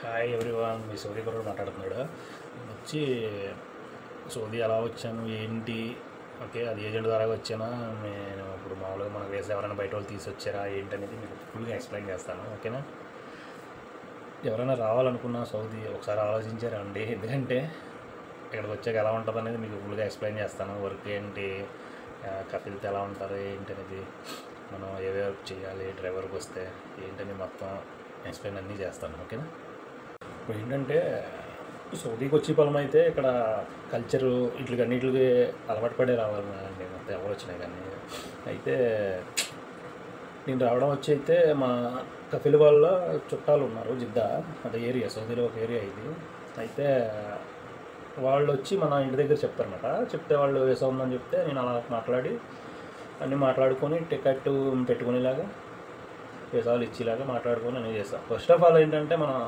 Hi everyone, మీ Saudi కూడా మాట్లాడుతున్నాడు. నేను వచ్చి సౌదీ ఎలా వచ్చాను ఏంటి, ఓకే, అది ఏజెంట్ ద్వారా వచ్చానా, నేను ఇప్పుడు మామూలుగా మనకు వేసే ఎవరైనా బయట వాళ్ళు తీసుకొచ్చారా ఏంటి అనేది మీకు ఫుల్గా ఎక్స్ప్లెయిన్ చేస్తాను. ఓకేనా? ఎవరైనా రావాలనుకున్నా సౌదీ ఒకసారి ఆలోచించారా అండి? ఎందుకంటే ఇక్కడికి వచ్చాక ఎలా ఉంటుంది అనేది మీకు ఫుల్గా ఎక్స్ప్లెయిన్ చేస్తాను. వర్క్ ఏంటి, కపిల్తో ఎలా ఉంటారు ఏంటి అనేది, మనం ఏ వర్క్ చేయాలి, డ్రైవర్కి వస్తే ఏంటని మొత్తం ఎక్స్ప్లెయిన్ అన్నీ చేస్తాను. ఓకేనా? ఇప్పుడు ఏంటంటే సౌదీకి వచ్చే పొలం అయితే ఇక్కడ కల్చరు వీటికి అన్నిటికి అలవాటు పడే రావాలండి మొత్తం ఎవరు వచ్చినాయి. కానీ అయితే నేను రావడం వచ్చి అయితే మా కఫిల్ వాళ్ళ చుట్టాలు ఉన్నారు జిద్దా, అదే ఏరియా, సౌదీలో ఒక ఏరియా ఇది. అయితే వాళ్ళు వచ్చి మన ఇంటి దగ్గర చెప్తారన్నమాట. చెప్తే వాళ్ళు వేసా ఉందని చెప్తే నేను అలా మాట్లాడి అన్నీ మాట్లాడుకొని టికెట్ పెట్టుకునేలాగా వేసాలు ఇచ్చేలాగా మాట్లాడుకొని అన్నీ చేస్తాను. ఫస్ట్ ఆఫ్ ఆల్ ఏంటంటే మనం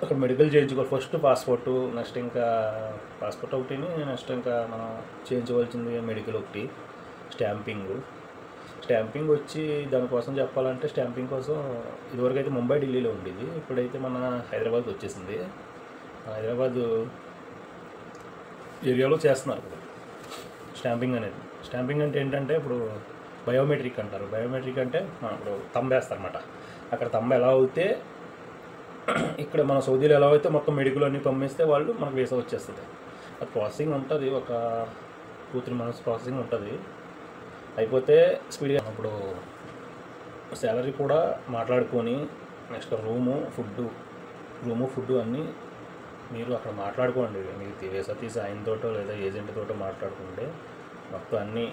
అక్కడ మెడికల్ చేయించుకోవాలి. ఫస్ట్ పాస్పోర్టు, నెక్స్ట్ ఇంకా పాస్పోర్ట్ ఒకటిని, నెక్స్ట్ ఇంకా మనం చేయించవలసింది మెడికల్ ఒకటి, స్టాంపింగ్ వచ్చి దానికోసం చెప్పాలంటే స్టాంపింగ్ కోసం ఇదివరకు అయితే ముంబై ఢిల్లీలో ఉండేది, ఇప్పుడైతే మన హైదరాబాద్కి వచ్చేసింది. హైదరాబాద్ ఏరియాలో చేస్తున్నారు ఇప్పుడు స్టాంపింగ్ అనేది. స్టాంపింగ్ అంటే ఏంటంటే ఇప్పుడు బయోమెట్రిక్ అంటారు. బయోమెట్రిక్ అంటే మనం ఇప్పుడు తంబేస్తారన్నమాట. అక్కడ తంబ ఎలా అవుతే ఇక్కడ మన సౌదీలో ఎలా అయితే మొత్తం మెడికల్ అన్నీ పంపిస్తే వాళ్ళు మనకు వీసా వచ్చేస్తుంది. అది ప్రాసెసింగ్ ఉంటుంది, ఒక 2-3 మంత్స్ ప్రాసెసింగ్ ఉంటుంది. అయిపోతే స్పీడ్గా ఇప్పుడు శాలరీ కూడా మాట్లాడుకొని నెక్స్ట్ రూము ఫుడ్డు అన్నీ మీరు అక్కడ మాట్లాడుకోండి. మీకు వీసా తీసి ఆయనతోటో లేదా ఏజెంట్ తోటో మాట్లాడుకుంటే మొత్తం అన్నీ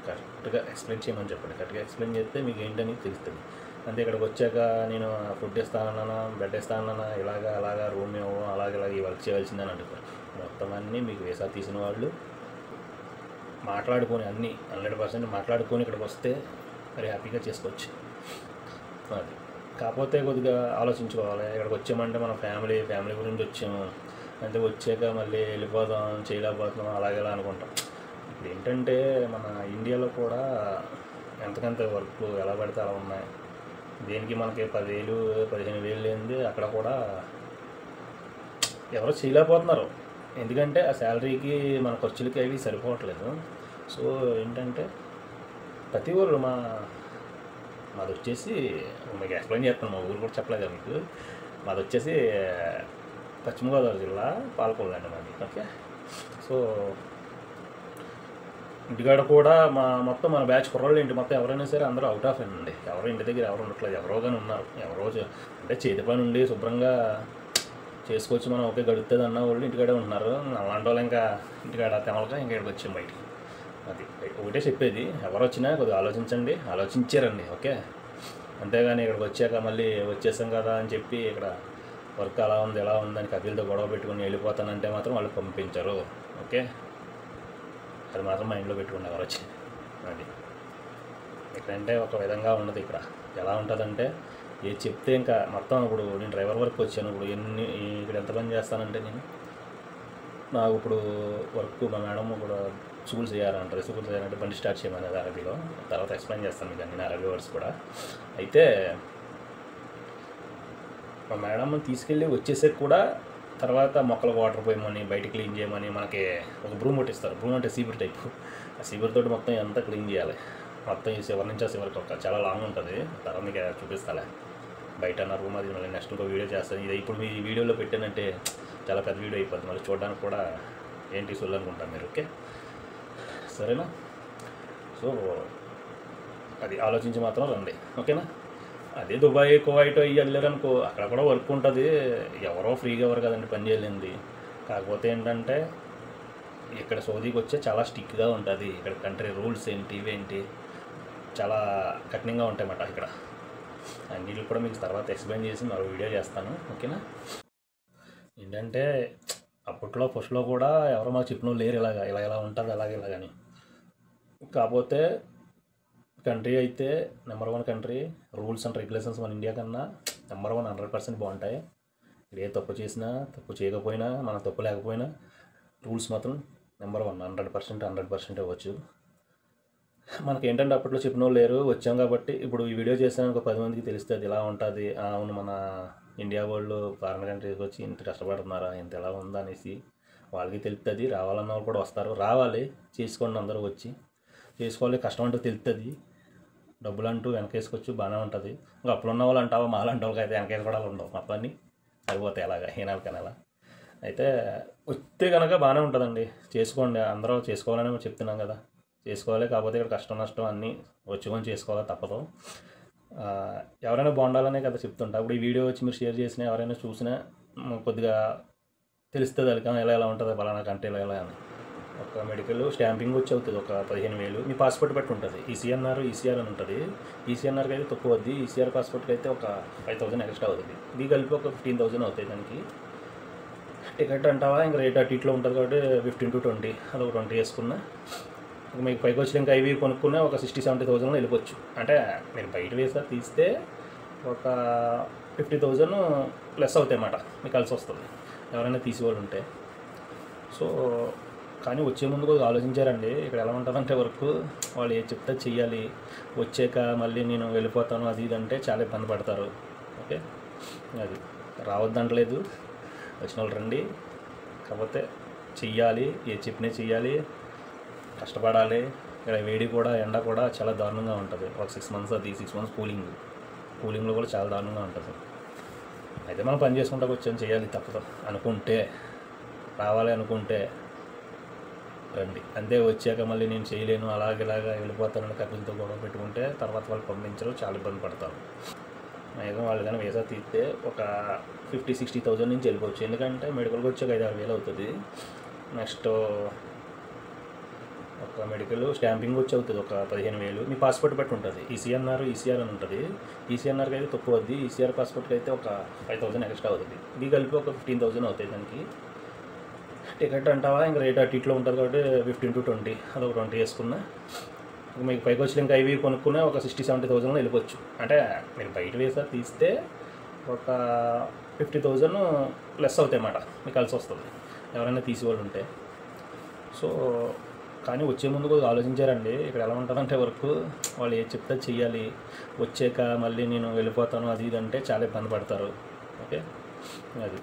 కరెక్ట్గా ఎక్స్ప్లెయిన్ చేయమని చెప్పండి. కరెక్ట్గా ఎక్స్ప్లెయిన్ చేస్తే మీకు ఏంటని తెలుస్తుంది. అంటే ఇక్కడికి వచ్చాక నేను ఫుడ్ ఇస్తానన్నా, బెడ్ ఇస్తానన్నా, అలాగా రూమ్ ఇవ్వ, అలాగే ఈ వర్క్ చేయవలసిందని అంటారు. మొత్తం అన్నీ మీకు వీసా తీసిన వాళ్ళు మాట్లాడుకొని అన్నీ 100% మాట్లాడుకొని ఇక్కడికి వస్తే మరి హ్యాపీగా చేసుకోవచ్చు. అది కాకపోతే కొద్దిగా ఆలోచించుకోవాలి. ఇక్కడికి వచ్చామంటే మన ఫ్యామిలీ గురించి వచ్చాము అంటే వచ్చాక మళ్ళీ చేయలేకపోతున్నాం అలాగేలా అనుకుంటాం. ఇప్పుడు ఏంటంటే మన ఇండియాలో కూడా ఎంతకంత వర్క్ ఎలా పడితే అలా ఉన్నాయి. దేనికి మనకి 10,000 15,000 లేనిది అక్కడ కూడా ఎవరు చేయలేకపోతున్నారు. ఎందుకంటే ఆ శాలరీకి మన ఖర్చులకి అవి సరిపోవట్లేదు. సో ఏంటంటే ప్రతి ఊరు మాది వచ్చేసి మీకు ఎక్స్ప్లెయిన్ చేస్తాను. మా ఊరు కూడా చెప్పలేదు మీకు. మాది వచ్చేసి పశ్చిమ గోదావరి జిల్లా పాలకొల్లు అండి మాది. ఓకే, సో ఇంటికాడ కూడా మొత్తం మన బ్యాచ్ కుర్రోళ్ళు ఏంటి మొత్తం ఎవరైనా సరే అందరూ అవుట్ ఆఫ్ అండి. ఎవరో ఇంటి దగ్గర ఎవరు ఉండట్లేదు. ఎవరో కానీ ఉన్నారు. అంటే చేతి పని ఉండి శుభ్రంగా చేసుకోవచ్చు మనం, ఒకే గడుపుతుంది అన్న వాళ్ళు ఇంటికాడే ఉంటున్నారు. అలాంటి వాళ్ళు ఇంకా ఇంటికాడ తెమలక ఇంకా ఇక్కడికి వచ్చాం బయటికి. అది ఒకటే చెప్పేది, ఎవరు వచ్చినా కొద్దిగా ఆలోచించారండి. ఓకే, అంతేగాని ఇక్కడికి వచ్చాక మళ్ళీ వచ్చేసాం కదా అని చెప్పి ఇక్కడ వర్క్ అలా ఉంది ఎలా ఉందని కపిల్తో గొడవ పెట్టుకుని వెళ్ళిపోతానంటే మాత్రం వాళ్ళు పంపించరు. ఓకే, అది మాత్రం మైండ్లో పెట్టుకుని ఎవరు వచ్చి. అది ఇక్కడంటే ఒక విధంగా ఉండదు. ఇక్కడ ఎలా ఉంటుందంటే ఏది చెప్తే ఇంకా మొత్తం. ఇప్పుడు నేను డ్రైవర్ వర్క్ వచ్చాను. ఇప్పుడు ఇక్కడ ఎంత పని చేస్తానంటే నాకు ఇప్పుడు వర్క్ మా మేడం కూడా స్కూల్స్ చేయాలంటే బండి స్టార్ట్ చేయమని అరబీలో. తర్వాత ఎక్స్ప్లెయిన్ చేస్తాను మీకు అన్ని అరబీ వర్డ్స్ కూడా. అయితే మా మేడం తీసుకెళ్ళి వచ్చేసరికి కూడా తర్వాత మొక్కలకు వాటర్ పోయమని, బయట క్లీన్ చేయమని, మనకి ఒక బ్రూమ్ ఒకటి ఇస్తారు. బ్రూమ్ అంటే సీబర్ టైపు. ఆ సీబర్ తోటి మొత్తం అంతా క్లీన్ చేయాలి. మొత్తం ఈ చివరి నుంచి ఆ చివరికి ఒక చాలా లాంగ్ ఉంటుంది. తర్వాత మీకు చూపిస్తాలే బయట నా రూమ్. అది మళ్ళీ నెక్స్ట్ ఇంకో వీడియో చేస్తాను. ఇది ఇప్పుడు మీ వీడియోలో పెట్టానంటే చాలా పెద్ద వీడియో అయిపోతుంది. మళ్ళీ చూడడానికి కూడా ఏంటి సొల్లు అనుకుంటాను మీరు. ఓకే, సరేనా? సో అది ఆలోచించి మాత్రం రండి. ఓకేనా? అదే దుబాయ్, కువైట్ అయ్యి వెళ్ళారనుకో, అక్కడ కూడా వర్క్ ఉంటుంది. ఎవరో ఫ్రీగా ఎవరు కదండి పని చేయలేంది. కాకపోతే ఏంటంటే ఇక్కడ సౌదీకి వచ్చే చాలా స్ట్రిక్ట్గా ఉంటుంది. ఇక్కడ కంట్రీ రూల్స్ ఏంటి ఇవేంటి చాలా కఠినంగా ఉంటాయన్నమాట. ఇక్కడ అన్నిటిని కూడా మీకు తర్వాత ఎక్స్ప్లెయిన్ చేసి మరో వీడియో చేస్తాను. ఓకేనా? ఏంటంటే అప్పట్లో ఫస్ట్లో కూడా ఎవరో మాకు చెప్పిన లేరు ఇలా ఉంటుంది ఇలాగని. కాకపోతే కంట్రీ అయితే number 1 country. Rules and regulations మన ఇండియా కన్నా నెంబర్ 1 100% బాగుంటాయి. ఏ తప్పు చేసినా తప్పు చేయకపోయినా మన తప్పు లేకపోయినా రూల్స్ మాత్రం నెంబర్ 1 100% ఇవ్వచ్చు. మనకేంటంటే అప్పట్లో చెప్పినోళ్ళు లేరు. వచ్చాం కాబట్టి ఇప్పుడు ఈ వీడియో చేసాను ఒక 10 మందికి తెలుస్తది ఎలా ఉంటది. అవును మన ఇండియా వోళ్ళు ఫారిన్ కంట్రీస్‌కి వచ్చి ఇంత కష్టపడుతున్నారా? ఇంత ఎలా ఉందా? అనేసి వాళ్ళకి తెలుత్తది. రావాలన్న వాళ్ళు కూడా వస్తారు. రావాలి. చేసుకోండి అందరూ వచ్చి. చేసుకోవాలి. కష్టం అంటూ తెలుత్తది. డబ్బులంటూ వెనకేసుకోవచ్చు బాగానే ఉంటది. ఇంక అప్పులున్న వాళ్ళు అంటావా మాలాంటి వాళ్ళకైతే వెనకేసుకోవడాలు ఉండవు. మొత్తం అన్నీ అయిపోతాయి అలాగా ఈ నెలకి నెల. అయితే వస్తే కనుక బాగానే ఉంటుందండి. చేసుకోండి. అందరూ చేసుకోవాలని చెప్తున్నాం కదా! చేసుకోవాలి. కాకపోతే ఇక్కడ కష్టం నష్టం అన్నీ వచ్చుకొని చేసుకోవాలి తప్పదు. ఎవరైనా బాగుండాలనే కదా చెప్తుంటా. ఇప్పుడు ఈ వీడియో వచ్చి మీరు షేర్ చేసినా ఎవరైనా చూసినా కొద్దిగా తెలుస్తుంది అది ఎలా ఎలా ఉంటుంది పలానా కంట్రీలో ఎలా అని. ఒక మెడికల్ స్టాంపింగ్ వచ్చి అవుతుంది ఒక 15,000. మీ పాస్పోర్ట్ బట్టి ఉంటుంది. ఈసీఆర్ అని ఉంటుంది. ఈసీఎన్ఆర్కి అయితే తక్కువ అవుద్ది. ఈసీఆర్ పాస్పోర్ట్కి అయితే ఒక 5,000 ఎక్స్ట్రా అవుతుంది. ఇది కలిపి ఒక 15,000 అవుతాయి దానికి. టికెట్ అంటావా ఇంకా రేట్ అటు ఇట్లో ఉంటుంది కాబట్టి 15 to 20 అది ఒక 20 వేసుకున్నా మీకు పైకి వచ్చి ఇంకా ఇవి కొనుక్కునే ఒక 60-70,000 వెళ్ళిపోవచ్చు. అంటే మీరు బయట వేసా తీస్తే ఒక 50,000 ప్లస్ అవుతాయి అన్నమాట. మీకు కలిసి వస్తుంది ఎవరైనా తీసేవాళ్ళు ఉంటే. సో కానీ వచ్చే ముందు కొద్దిగా ఆలోచించారండి. ఇక్కడ ఎలా ఉంటుందంటే వర్క్ వాళ్ళు ఏది చెప్తే చెయ్యాలి. వచ్చాక మళ్ళీ నేను వెళ్ళిపోతాను అది ఇది అంటే చాలా ఇబ్బంది పడతారు. ఓకే, అది రావద్దంటలేదు. వచ్చిన వాళ్ళు రండి. కాకపోతే చెయ్యాలి. ఏది చెప్పినా చెయ్యాలి. కష్టపడాలి. ఇక్కడ వేడి కూడా ఎండ కూడా చాలా దారుణంగా ఉంటుంది. ఒక 6 months అది 6 months కూలింగ్లో కూడా చాలా దారుణంగా ఉంటుంది. అయితే మనం పని చేసుకుంటా వచ్చాం చేయాలి తప్పదు. అనుకుంటే రావాలి అనుకుంటే రండి. అంతే వచ్చాక మళ్ళీ నేను చేయలేను అలాగేలాగా వెళ్ళిపోతానని కపిల్తో గొడవ పెట్టుకుంటే తర్వాత వాళ్ళు పంపించరు, చాలా ఇబ్బంది పడతారు. మ్యాక్సిమం వాళ్ళు కానీ వీసా తీస్తే ఒక 50-60,000 నుంచి వెళ్ళిపోవచ్చు. ఎందుకంటే మెడికల్కి వచ్చాక 5-6 వేలు అవుతుంది. నెక్స్ట్ ఒక మెడికల్ స్టాంపింగ్ వచ్చి అవుతుంది ఒక 15,000. మీ పాస్పోర్ట్ బట్టి ఉంటుంది. ఈసీఆర్ అని ఉంటుంది. ఈసీఎన్ఆర్కి అయితే తక్కువ అవుద్ది. ఈసీఆర్ పాస్పోర్ట్కి అయితే ఒక 5,000 ఎక్స్ట్రా అవుతుంది. ఇది కలిపి ఒక 15,000 అవుతాయి దానికి. టికెట్ అంటావా ఇంకా రేట్ అటు ఇట్లో ఉంటుంది కాబట్టి 15 to 20 అది ఒక 20 వేసుకున్నా మీకు పైకి వచ్చి ఇంకా ఇవి కొనుక్కునే ఒక 60-70,000 వెళ్ళిపోవచ్చు. అంటే మీరు బయట వేసా తీస్తే ఒక 50,000 ప్లస్ అవుతాయి అన్నమాట. మీకు కలిసి వస్తుంది ఎవరైనా తీసేవాళ్ళు ఉంటే. సో కానీ వచ్చే ముందు కొద్దిగా ఆలోచించారండి. ఇక్కడ ఎలా ఉంటుందంటే వర్క్ వాళ్ళు ఏది చెప్తే చెయ్యాలి. వచ్చాక మళ్ళీ నేను వెళ్ళిపోతాను అది ఇది అంటే చాలా ఇబ్బంది పడతారు. ఓకే, అది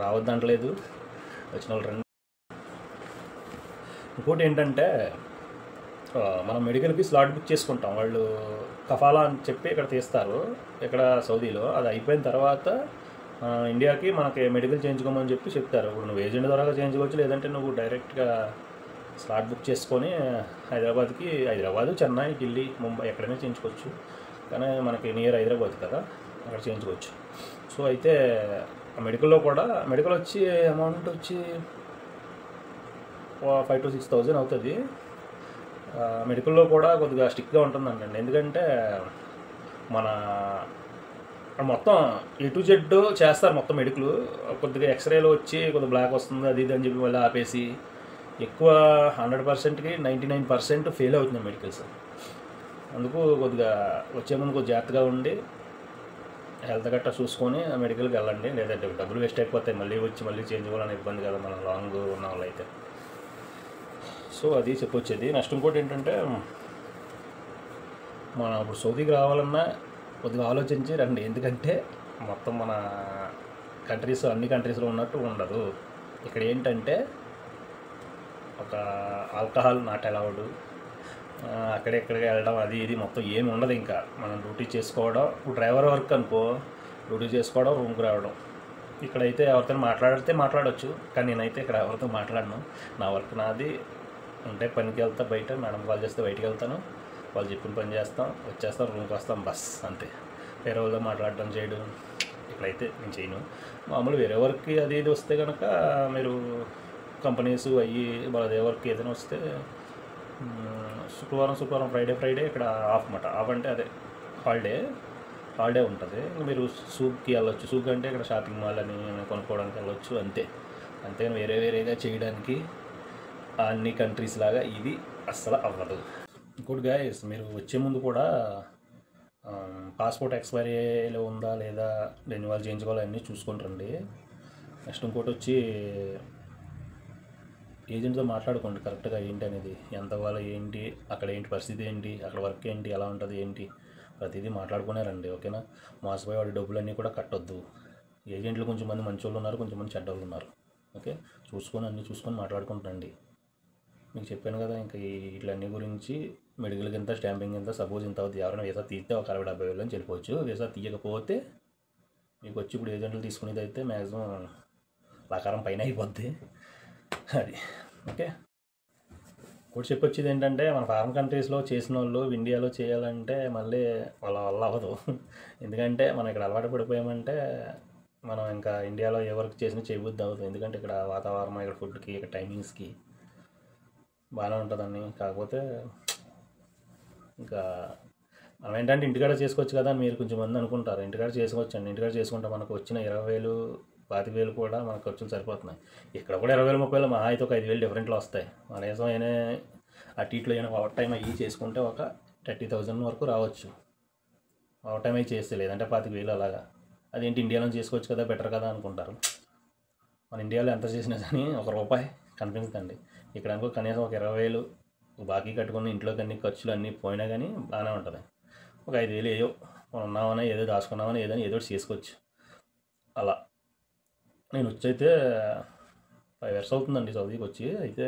రావద్దంటలేదు. వచ్చిన వాళ్ళు రండి. ఇంకోటి ఏంటంటే మనం మెడికల్కి స్లాట్ బుక్ చేసుకుంటాం. వాళ్ళు కఫాలా అని చెప్పి ఇక్కడ తీస్తారు ఇక్కడ సౌదీలో. అది అయిపోయిన తర్వాత ఇండియాకి మనకి మెడికల్ చేయించుకోమని చెప్పి చెప్తారు. ఇప్పుడు నువ్వు ఏజెంట్ ద్వారా చేయించుకోవచ్చు, లేదంటే నువ్వు డైరెక్ట్గా స్లాట్ బుక్ చేసుకొని హైదరాబాదు, చెన్నై, ఢిల్లీ, ముంబై ఎక్కడైనా చేయించుకోవచ్చు. కానీ మనకి నియర్ హైదరాబాద్ కదా, అక్కడ చేయించుకోవచ్చు. సో అయితే మెడికల్లో కూడా మెడికల్ వచ్చి అమౌంట్ వచ్చి 5,000 to 6,000 అవుతుంది. మెడికల్లో కూడా కొద్దిగా స్ట్రిక్ట్గా ఉంటుందండి. ఎందుకంటే మన మొత్తం A to Z చేస్తారు మొత్తం మెడికల్. కొద్దిగా ఎక్స్రేలో వచ్చి కొద్దిగా బ్లాక్ వస్తుంది అది ఇది అని చెప్పి మళ్ళీ ఆపేసి ఎక్కువ 100%కి 99% ఫెయిల్ అవుతుంది మెడికల్స్. అందుకు కొద్దిగా వచ్చే ముందు కొద్దిగా జాగ్రత్తగా ఉండి హెల్త్ గట్టా చూసుకొని మెడికల్కి వెళ్ళండి. లేదంటే డబ్బులు వేస్ట్ అయిపోతాయి. మళ్ళీ చేంజ్ అవ్వాలని ఇబ్బంది కదా మనం లాంగ్ ఉన్న వాళ్ళు అయితే. సో అది చెప్పొచ్చేది. నెక్స్ట్ ఇంకోటి ఏంటంటే మనం ఇప్పుడు సౌదీకి రావాలన్నా కొద్దిగా ఆలోచించి రండి. ఎందుకంటే మొత్తం మన అన్ని కంట్రీస్లో ఉన్నట్టు ఉండదు. ఇక్కడ ఏంటంటే ఒక ఆల్కహాల్ నాట్ అలౌడ్, అక్కడెక్కడికి వెళ్ళడం అది ఇది మొత్తం ఏమి ఉండదు. ఇంకా మనం డ్యూటీ చేసుకోవడం, డ్రైవర్ వర్క్ అనుకో, డ్యూటీ చేసుకోవడం, రూమ్కి రావడం. ఇక్కడైతే ఎవరితో మాట్లాడవచ్చు. కానీ నేనైతే ఇక్కడ ఎవరితో మాట్లాడను. నా వర్క్ నాది. ఉంటే పనికి వెళ్తా, బయట మేడం కాల్ చేస్తే బయటికి వెళ్తాను, వాళ్ళు చెప్పిన పని చేస్తాం, వచ్చేస్తాం, రూమ్కి వస్తాం, బస్ అంతే. వేరే వాళ్ళతో మాట్లాడడం చేయడం ఇక్కడైతే నేను చేయను. మామూలు వేరే వర్క్కి అది ఇది వస్తే కనుక మీరు కంపెనీస్ వాళ్ళ వర్క్ ఏదైనా వస్తే శుక్రవారం ఫ్రైడే ఇక్కడ ఆఫ్ అన్నమాట. ఆఫ్ అంటే అదే హాలిడే ఉంటుంది. మీరు సూక్కి వెళ్ళొచ్చు. సూక్ అంటే ఇక్కడ షాపింగ్ మాల్ అని కొనుక్కోవడానికి వెళ్ళొచ్చు. అంతే వేరేగా చేయడానికి అన్ని కంట్రీస్ లాగా ఇది అస్సలు అవ్వదు. ఇంకోటి గైస్, మీరు వచ్చే ముందు కూడా పాస్పోర్ట్ ఎక్స్పైరీలో ఉందా లేదా, రెన్యువల్ చేయించుకోవాలి అన్నీ చూసుకుంటారండి. నెక్స్ట్ ఇంకోటి వచ్చి ఏజెంట్తో మాట్లాడుకోండి కరెక్ట్గా ఏంటి అనేది, ఎంత ఇవ్వాలి ఏంటి, అక్కడ ఏంటి పరిస్థితి ఏంటి, అక్కడ వర్క్ ఏంటి, ఎలా ఉంటుంది ఏంటి, ప్రతిదీ మాట్లాడుకునే రండి. ఓకేనా? మోసపోయి వాడి డబ్బులన్నీ కూడా కట్టొద్దు. ఏజెంట్లు కొంచెం మంది మంచోళ్ళు ఉన్నారు, కొంచెం మంది చెడ్డోళ్ళు ఉన్నారు. ఓకే, చూసుకొని అన్నీ చూసుకొని మాట్లాడుకుంటారండి. మీకు చెప్పాను కదా, ఇంకా వీటిలన్నీ గురించి మెడికల్ కింద స్టాంపింగ్ కింద సపోజ్ ఇంత అవుతుంది. ఎవరైనా వీసా తీస్తే ఒక 60-70 వేలు అని వెళ్ళిపోవచ్చు. వీసా తీయకపోతే మీకు వచ్చి ఇప్పుడు ఏజెంట్లు తీసుకునేది అయితే మ్యాక్సిమం లాకారం పైన అయిపోద్ది అది. ఓకే, కూడా చెప్పొచ్చేది ఏంటంటే, మన ఫారిన్ కంట్రీస్లో చేసిన వాళ్ళు ఇండియాలో చేయాలంటే మళ్ళీ వాళ్ళ వల్ల అవ్వదు. ఎందుకంటే మనం ఇక్కడ అలవాటు పడిపోయామంటే మనం ఇంకా ఇండియాలో ఏ వర్క్ చేసినా చేయబుద్ధి అవుతుంది. ఎందుకంటే ఇక్కడ వాతావరణం, ఇక్కడ ఫుడ్కి, ఇక్కడ టైమింగ్స్కి బాగానే ఉంటుందండి. కాకపోతే ఇంకా మనం ఏంటంటే ఇంటికాడ చేసుకోవచ్చు కదా అని మీరు కొంచెం మంది అనుకుంటారు. ఇంటికాడ చేసుకోవచ్చు అండి. ఇంటికాడ చేసుకుంటే మనకు వచ్చిన 20,000 25,000 కూడా మనకు ఖర్చులు సరిపోతున్నాయి. ఇక్కడ కూడా 20,000 30,000 మహా అయితే ఒక 5,000 డిఫరెంట్లో వస్తాయి. కనీసం అయినా అటు ఇట్లో అయినా ఓవర్ టైం అయ్యి చేసుకుంటే ఒక 30,000 వరకు రావచ్చు. ఓవర్ టైం అయ్యి చేస్తే, లేదంటే 25,000 అలాగా. అదేంటి ఇండియాలో చేసుకోవచ్చు కదా, బెటర్ కదా అనుకుంటారు. మన ఇండియాలో ఎంత చేసినా కానీ ₹1 కనిపించదండి. ఇక్కడ అనుకో కనీసం ఒక 20,000 బాకీ కట్టుకుని ఇంట్లోకి అన్ని ఖర్చులు అన్నీ పోయినా కానీ బాగానే ఉంటుంది. ఒక 5,000 ఏదో ఉన్నామని, ఏదో దాచుకున్నామని, ఏదో ఒకటి చేసుకోవచ్చు. అలా నేను వచ్చి అయితే 5 years అవుతుందండి సౌదీకి వచ్చి. అయితే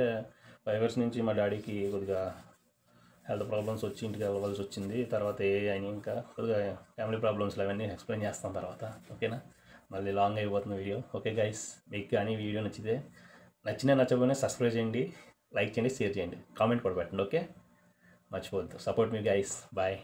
5 years నుంచి మా డాడీకి కొద్దిగా హెల్త్ ప్రాబ్లమ్స్ వచ్చి ఇంటికి వెళ్ళవలసి వచ్చింది. తర్వాత అయినా ఇంకా కొద్దిగా ఫ్యామిలీ ప్రాబ్లమ్స్లు అవన్నీ ఎక్స్ప్లెయిన్ చేస్తాం తర్వాత. ఓకేనా? మళ్ళీ లాంగ్ అయిపోతుంది వీడియో. ఓకే గైస్, మీకు కానీ వీడియో నచ్చకపోయినా సబ్స్క్రైబ్ చేయండి, లైక్ చేయండి, షేర్ చేయండి, కామెంట్ కూడా పెట్టండి. ఓకే, మర్చిపోవద్దు. Support me guys. బాయ్.